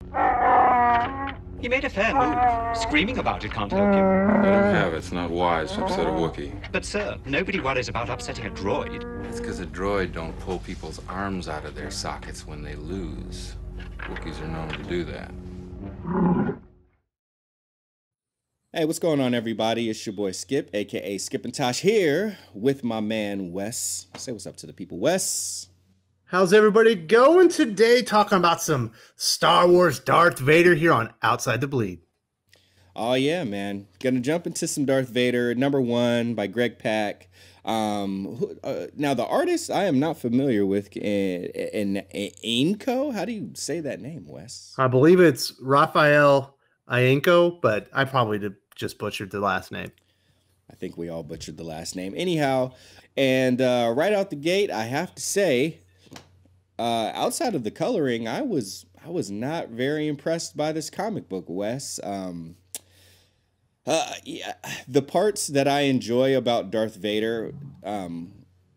He made a fair move. Screaming about it can't help you. Let him have it. It's not wise to upset a Wookiee. But, sir, nobody worries about upsetting a droid. It's because a droid don't pull people's arms out of their sockets when they lose. Wookiees are known to do that. Hey, what's going on, everybody? It's your boy Skip, aka Skipntosh, here with my man Wes. Say what's up to the people, Wes. How's everybody going today? Talking about some Star Wars Darth Vader here on Outside the Bleed. Oh yeah, man. Gonna jump into some Darth Vader, #1 by Greg Pak. Now the artist I am not familiar with. In Ienco, how do you say that name, Wes? I believe it's Raffaele Ienco, but I probably just butchered the last name. I think we all butchered the last name. Anyhow, and right out the gate, I have to say, outside of the coloring, I was not very impressed by this comic book, Wes. Yeah, the parts that I enjoy about Darth Vader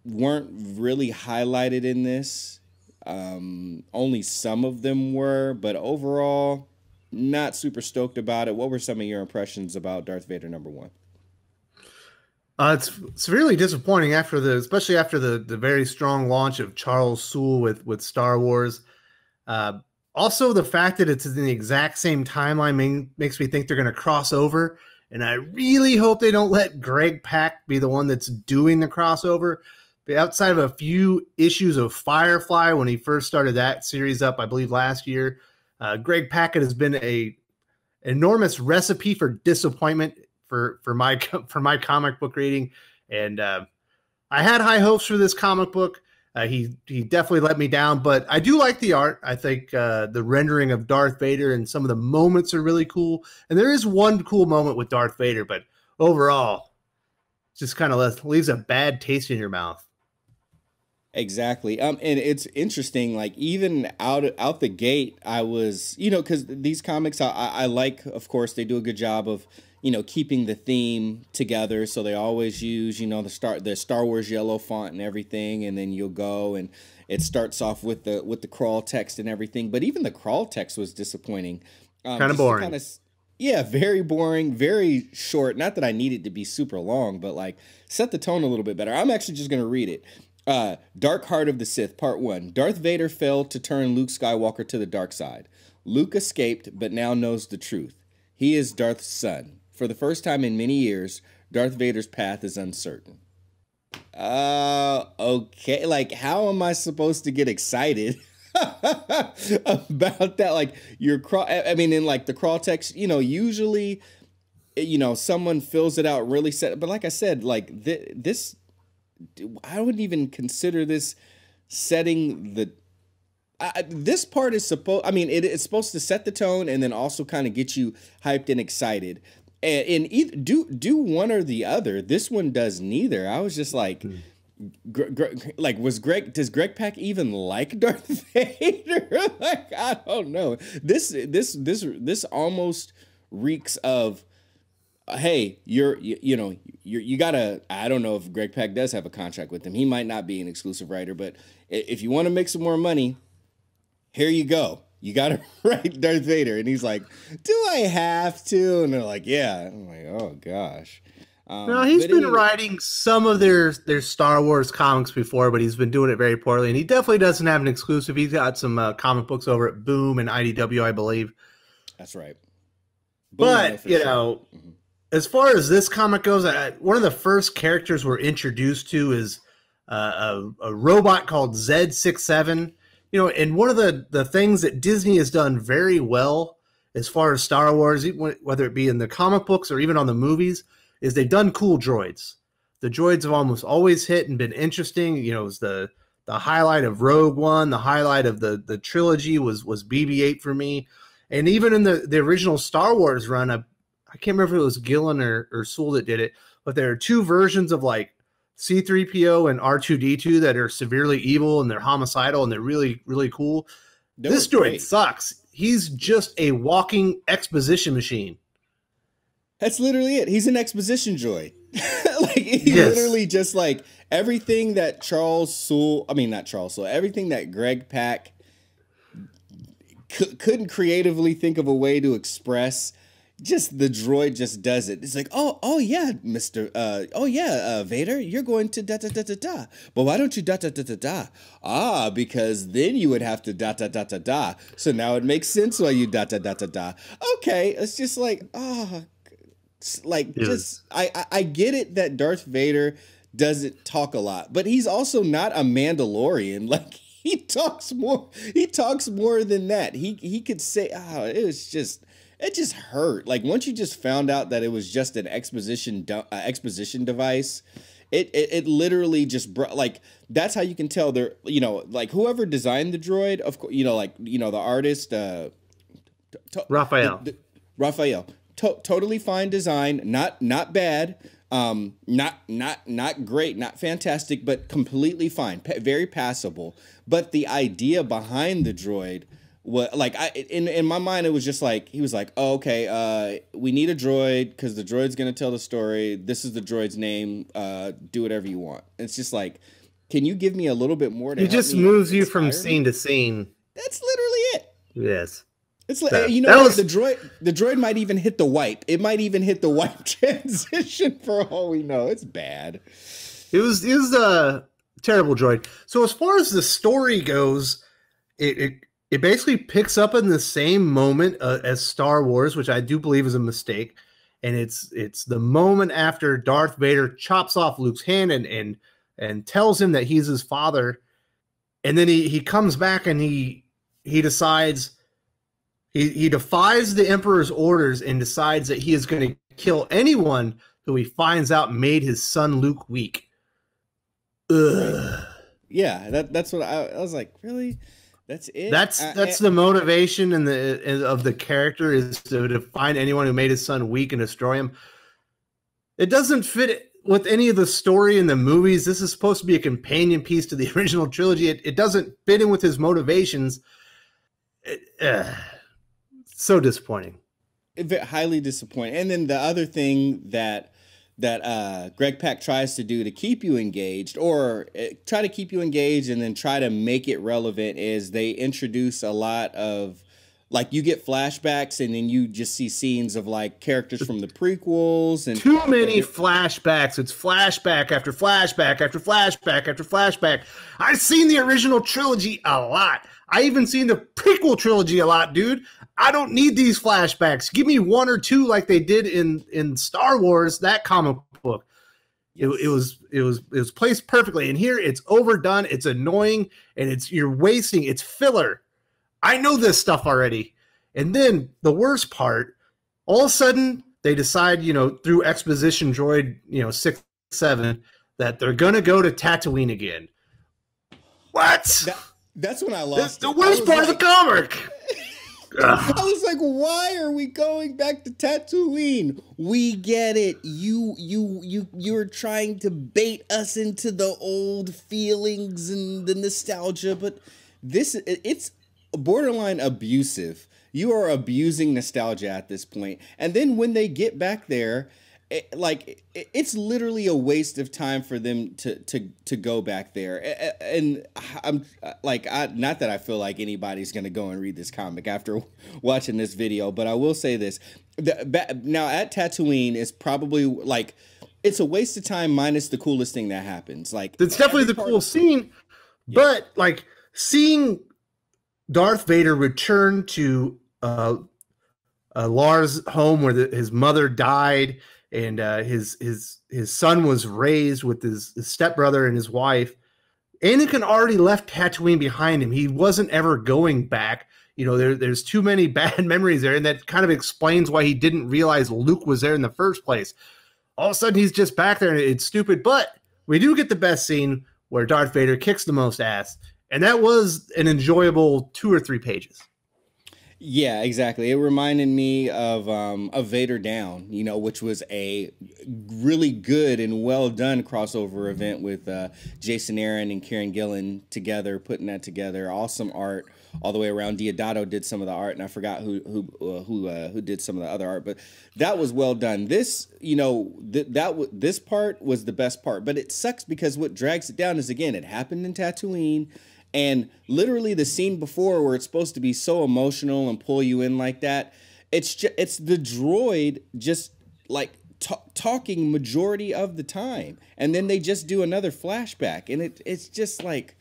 weren't really highlighted in this. Only some of them were, but overall, not super stoked about it. What were some of your impressions about Darth Vader #1? It's severely disappointing especially after the very strong launch of Charles Soule with Star Wars. Also, the fact that it's in the exact same timeline makes me think they're going to cross over. And I really hope they don't let Greg Pak be the one that's doing the crossover. But outside of a few issues of Firefly, when he first started that series up, I believe last year, Greg Pak has been a enormous recipe for disappointment for my comic book reading. And I had high hopes for this comic book. He definitely let me down, but I do like the art. I think the rendering of Darth Vader and some of the moments are really cool. And there is one cool moment with Darth Vader, but overall, just kind of leaves a bad taste in your mouth. Exactly. And it's interesting, like even out the gate, I was, because these comics, I like, of course, they do a good job of, keeping the theme together. So they always use, the Star Wars yellow font and everything. And then you'll go and it starts off with the crawl text and everything. But even the crawl text was disappointing. Kind of boring. Yeah, very boring, very short. Not that I need it to be super long, but like set the tone a little bit better. I'm actually just going to read it. Dark Heart of the Sith, Part 1. Darth Vader failed to turn Luke Skywalker to the dark side. Luke escaped, but now knows the truth. He is Darth's son. For the first time in many years, Darth Vader's path is uncertain. Okay. Like, how am I supposed to get excited about that? Like, in like the crawl text, usually, someone fills it out really set. But like I said, like this, I wouldn't even consider this setting this part is supposed, it's supposed to set the tone and then also kind of get you hyped and excited. And either do one or the other. This one does neither. I was just like, does Greg Pak even like Darth Vader? Like, I don't know. This almost reeks of, hey, you gotta. I don't know if Greg Pak does have a contract with him. He might not be an exclusive writer, but if you want to make some more money, here you go. You got to write Darth Vader. And he's like, do I have to? And they're like, yeah. I'm like, oh, gosh. No, he's been writing some of their Star Wars comics before, but he's been doing it very poorly. And he definitely doesn't have an exclusive. He's got some comic books over at Boom and IDW, I believe. That's right. But, as far as this comic goes, one of the first characters we're introduced to is a robot called Z67. And one of the things that Disney has done very well as far as Star Wars, whether it be in the comic books or even on the movies, is they've done cool droids. The droids have almost always hit and been interesting. It was the highlight of Rogue One, the highlight of the trilogy was BB-8 for me. And even in the original Star Wars run, I can't remember if it was Gillen or Soule that did it, but there are two versions of like C-3PO and R2-D2 that are severely evil and they're homicidal and they're really, really cool. This droid sucks. He's just a walking exposition machine. That's literally it. He's an exposition droid. Literally just like everything that everything that Greg Pak couldn't creatively think of a way to express. Just the droid just does it. It's like, oh yeah, Mister, Vader, you're going to da da da da da. But why don't you da da da da da? Ah, because then you would have to da da da da da. So now it makes sense why you da da da da da. Okay, it's just like, just I get it that Darth Vader doesn't talk a lot, but he's also not a Mandalorian. Like he talks more than that. He could say, it just hurt. Like once you just found out that it was just an exposition device, it literally just like that's how you can tell they're, like whoever designed the droid, of course, the artist Raffaele. Raffaele, totally fine design, not bad, not great, not fantastic, but completely fine, very passable. But the idea behind the droid. What like in my mind it was just like he was like, oh, okay, we need a droid because the droid's gonna tell the story. This is the droid's name. Do whatever you want. It's just like, can you give me a little bit more? It just moves you from scene to scene. That's literally it. Yes, it's like the droid might even hit the wipe. It might even hit the wipe transition for all we know. It's bad. It was a terrible droid. So as far as the story goes, it basically picks up in the same moment as Star Wars, which I do believe is a mistake. And it's the moment after Darth Vader chops off Luke's hand and tells him that he's his father. And then he comes back and he decides he defies the Emperor's orders and decides that he is going to kill anyone who he finds out made his son Luke weak. Ugh. Yeah, that's what I was like, really? That's it. That's the motivation of the character is to find anyone who made his son weak and destroy him. It doesn't fit with any of the story in the movies. This is supposed to be a companion piece to the original trilogy. It doesn't fit in with his motivations. So disappointing. Highly disappointing. And then the other thing that Greg Pak tries to do to keep you engaged, or try to keep you engaged and then try to make it relevant, is they introduce a lot of, like, you get flashbacks and then you just see scenes of like characters from the prequels and too many flashbacks. It's flashback after flashback after flashback after flashback. I've seen the original trilogy a lot. I even seen the prequel trilogy a lot, dude. I don't need these flashbacks. Give me one or two like they did in Star Wars, that comic book. It was placed perfectly. And here it's overdone, it's annoying, and you're wasting, it's filler. I know this stuff already. And then the worst part, all of a sudden they decide, through exposition droid, 6, 7, that they're gonna go to Tatooine again. What? That's when I lost. That's the worst part of the comic. I was like, why are we going back to Tatooine? We get it. You're trying to bait us into the old feelings and the nostalgia, but it's borderline abusive. You are abusing nostalgia at this point. And then when they get back there, it's literally a waste of time for them to go back there. And I'm like, not that I feel like anybody's going to go and read this comic after watching this video, but I will say this. Now at Tatooine is probably like, it's a waste of time minus the coolest thing that happens. Like, it's definitely the cool scene, but like seeing Darth Vader return to Lars' home where his mother died, and his son was raised with his stepbrother and his wife. Anakin already left Tatooine behind him. He wasn't ever going back. There's too many bad memories there, and that kind of explains why he didn't realize Luke was there in the first place. All of a sudden, he's just back there, and it's stupid. But we do get the best scene where Darth Vader kicks the most ass, and that was an enjoyable 2 or 3 pages. Yeah, exactly. It reminded me of Vader Down, which was a really good and well done crossover event with Jason Aaron and Kieran Gillen together, putting that together. Awesome art all the way around. Diodato did some of the art, and I forgot who did some of the other art, but that was well done. This, this part was the best part, but it sucks because what drags it down is, again, it happened in Tatooine. And literally the scene before where it's supposed to be so emotional and pull you in like that, it's the droid just like talking majority of the time, and then they just do another flashback, and it's just like,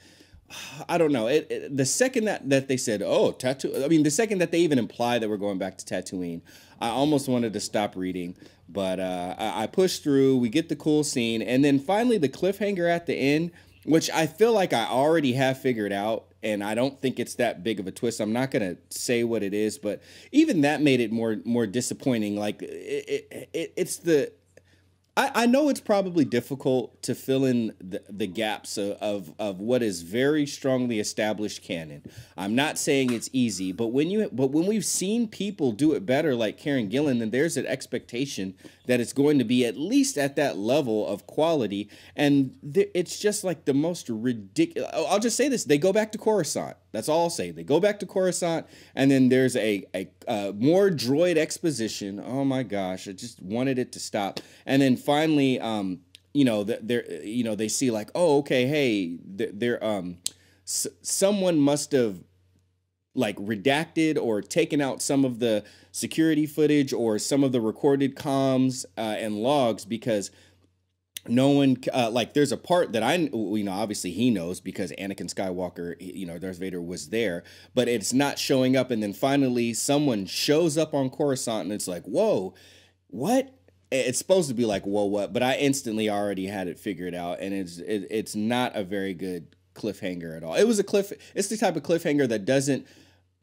I don't know. The second that they said, oh, Tatooine, I mean, the second that they even implied that we're going back to Tatooine, I almost wanted to stop reading, but I pushed through. We get the cool scene, and then finally the cliffhanger at the end, which I feel like I already have figured out, and I don't think it's that big of a twist. I'm not gonna say what it is, but even that made it more disappointing. Like it's the. I know it's probably difficult to fill in the gaps of what is very strongly established canon. I'm not saying it's easy, but when we've seen people do it better, like Karen Gillan, then there's an expectation that it's going to be at least at that level of quality. And it's just like the most ridiculous. I'll just say this: they go back to Coruscant. That's all I'll say. They go back to Coruscant, and then there's a more droid exposition. Oh my gosh, I just wanted it to stop. And then finally, they see like, oh, okay, hey, someone must have like redacted or taken out some of the security footage or some of the recorded comms and logs, because no one like there's a part that obviously he knows because Anakin Skywalker, Darth Vader was there, but it's not showing up. And then finally someone shows up on Coruscant and it's like, whoa, what? It's supposed to be like, whoa, what? But I instantly already had it figured out, and it's not a very good cliffhanger at all. It's the type of cliffhanger that doesn't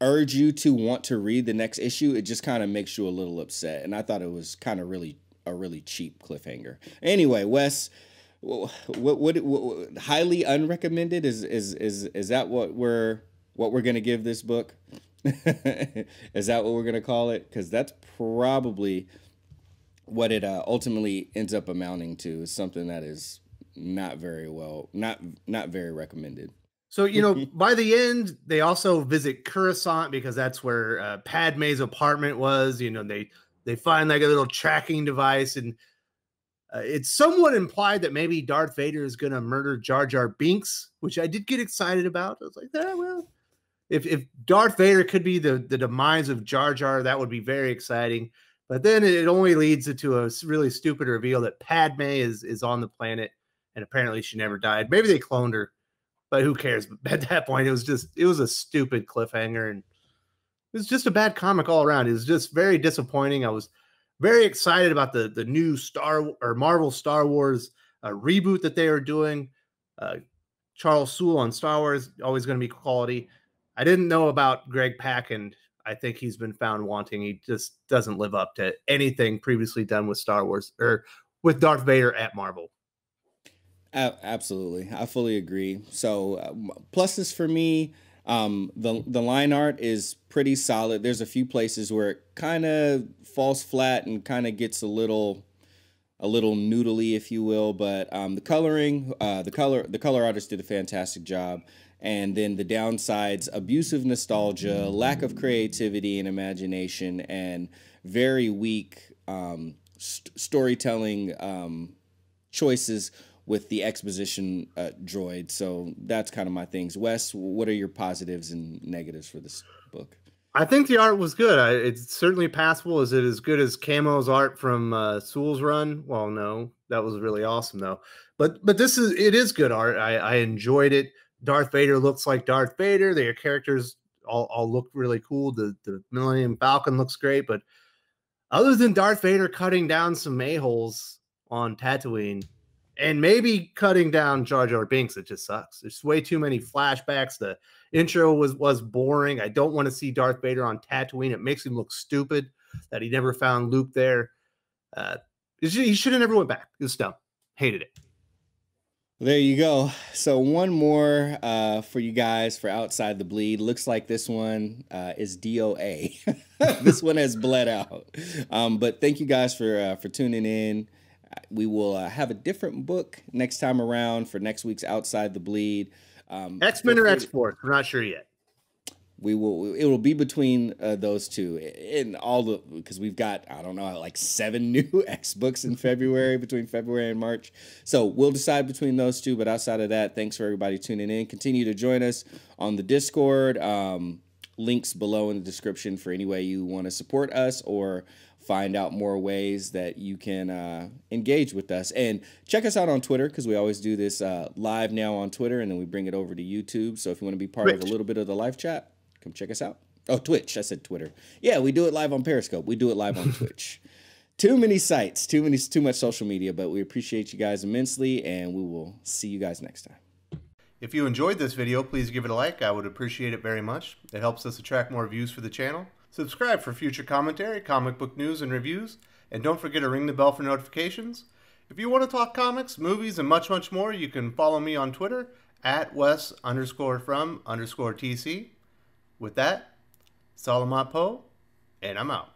urge you to want to read the next issue. It just kind of makes you a little upset. And I thought it was kind of a really cheap cliffhanger. Anyway, Wes, what highly unrecommended is that what we're gonna give this book? Is that what we're gonna call it? Because that's probably what it ultimately ends up amounting to, is something that is not very recommended. So, by the end, they also visit Coruscant because that's where Padme's apartment was. They find like a little tracking device, and it's somewhat implied that maybe Darth Vader is going to murder Jar Jar Binks, which I did get excited about. I was like, well, if Darth Vader could be the demise of Jar Jar, that would be very exciting. But then it only leads to a really stupid reveal that Padme is on the planet, and apparently she never died. Maybe they cloned her, but who cares? But at that point, it was a stupid cliffhanger, and it was just a bad comic all around. It was just very disappointing. I was very excited about the new Marvel Star Wars reboot that they were doing. Charles Soule on Star Wars, always going to be quality. I didn't know about Greg Pak, and I think he's been found wanting. He just doesn't live up to anything previously done with Star Wars or with Darth Vader at Marvel. Absolutely. I fully agree. So pluses for me, the line art is pretty solid. There's a few places where it kind of falls flat and kind of gets a little noodly, if you will, but the coloring, the color artist did a fantastic job. And then the downsides: abusive nostalgia, lack of creativity and imagination, and very weak storytelling choices with the exposition droid. So that's kind of my things. Wes, what are your positives and negatives for this book? I think the art was good. It's certainly passable. Is it as good as Camo's art from Soule's run? Well, no, that was really awesome though. But it is good art. I enjoyed it. Darth Vader looks like Darth Vader. Their characters all look really cool. The Millennium Falcon looks great. But other than Darth Vader cutting down some a-holes on Tatooine, and maybe cutting down Jar Jar Binks, it just sucks. There's way too many flashbacks. The intro was boring. I don't want to see Darth Vader on Tatooine. It makes him look stupid that he never found Luke there. He should have never went back. It was dumb. Hated it. There you go. So one more for you guys for Outside the Bleed. Looks like this one is DOA. This one has bled out. But thank you guys for tuning in. We will have a different book next time around for next week's Outside the Bleed. X-Men or X-Force? We're not sure yet. it will be between those two in all the, because we've got, I don't know, like 7 new X books in February, between February and March. So we'll decide between those two. But outside of that, thanks for everybody tuning in. Continue to join us on the Discord. Links below in the description for any way you want to support us or find out more ways that you can engage with us. And check us out on Twitter, because we always do this live now on Twitter, and then we bring it over to YouTube. So if you want to be part of a little bit of the live chat, come check us out. Oh, Twitch. I said Twitter. Yeah, we do it live on Periscope. We do it live on Twitch. Too many sites, too much social media, but we appreciate you guys immensely, and we will see you guys next time. If you enjoyed this video, please give it a like. I would appreciate it very much. It helps us attract more views for the channel. Subscribe for future commentary, comic book news, and reviews. And don't forget to ring the bell for notifications. If you want to talk comics, movies, and much, much more, you can follow me on Twitter at Wes_from_TC. With that, Salamat Po, and I'm out.